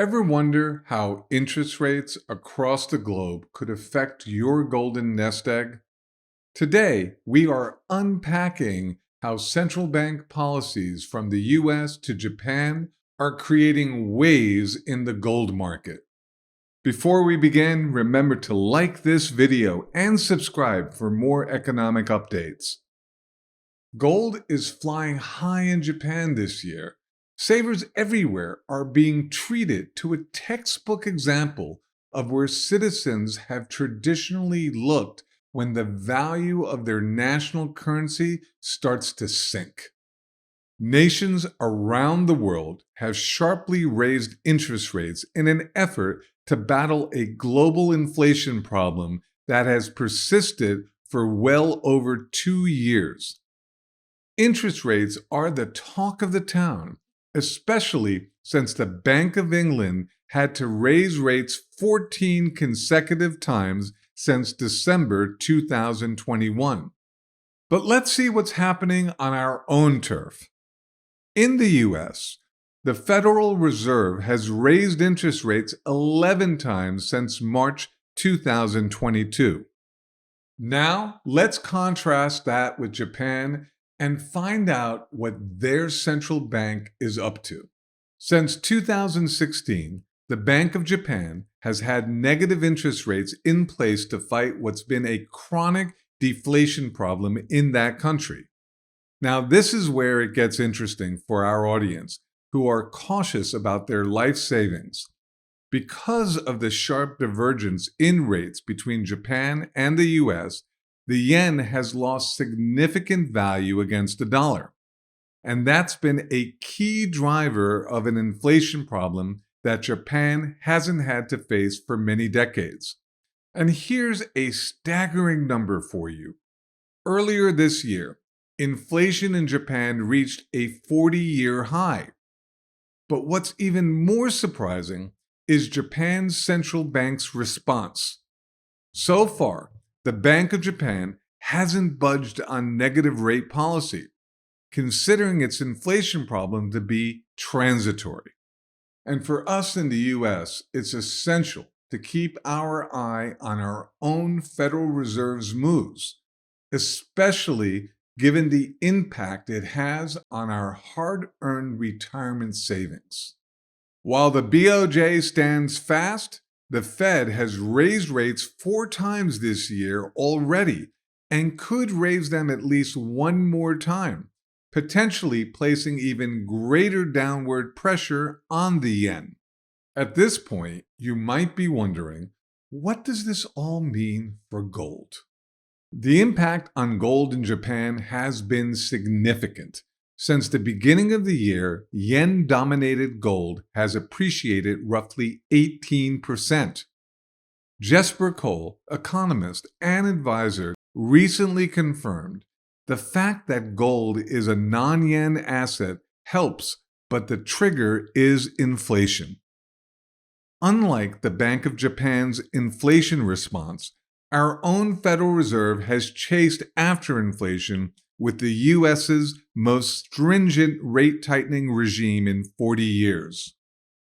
Ever wonder how interest rates across the globe could affect your golden nest egg? Today, we are unpacking how central bank policies from the US to Japan are creating waves in the gold market. Before we begin, remember to like this video and subscribe for more economic updates. Gold is flying high in Japan this year. Savers everywhere are being treated to a textbook example of where citizens have traditionally looked when the value of their national currency starts to sink. Nations around the world have sharply raised interest rates in an effort to battle a global inflation problem that has persisted for well over 2 years. Interest rates are the talk of the town, especially since the Bank of England had to raise rates 14 consecutive times since December 2021. But let's see what's happening on our own turf. In the US, the Federal Reserve has raised interest rates 11 times since March 2022. Now, let's contrast that with Japan and find out what their central bank is up to. Since 2016, the Bank of Japan has had negative interest rates in place to fight what's been a chronic deflation problem in that country. Now, this is where it gets interesting for our audience, who are cautious about their life savings. Because of the sharp divergence in rates between Japan and the US, the yen has lost significant value against the dollar. And that's been a key driver of an inflation problem that Japan hasn't had to face for many decades. And here's a staggering number for you. Earlier this year, inflation in Japan reached a 40-year high. But what's even more surprising is Japan's central bank's response. So far, the Bank of Japan hasn't budged on negative rate policy, considering its inflation problem to be transitory. And for us in the US, it's essential to keep our eye on our own Federal Reserve's moves, especially given the impact it has on our hard-earned retirement savings. While the BOJ stands fast, the Fed has raised rates 4 times this year already and could raise them at least one more time, potentially placing even greater downward pressure on the yen. At this point, you might be wondering, what does this all mean for gold? The impact on gold in Japan has been significant. Since the beginning of the year, yen-dominated gold has appreciated roughly 18%. Jesper Cole, economist and advisor, recently confirmed the fact that gold is a non-yen asset helps, but the trigger is inflation. Unlike the Bank of Japan's inflation response, our own Federal Reserve has chased after inflation with the US's most stringent rate tightening regime in 40 years.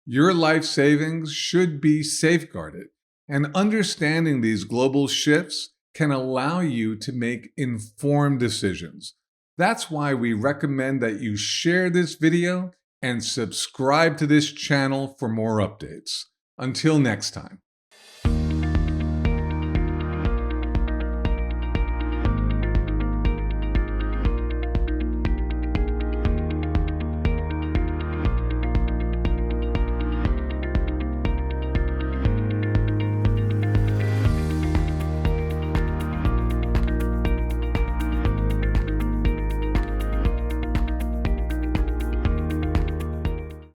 Your life savings should be safeguarded, and understanding these global shifts can allow you to make informed decisions. That's why we recommend that you share this video and subscribe to this channel for more updates. Until next time.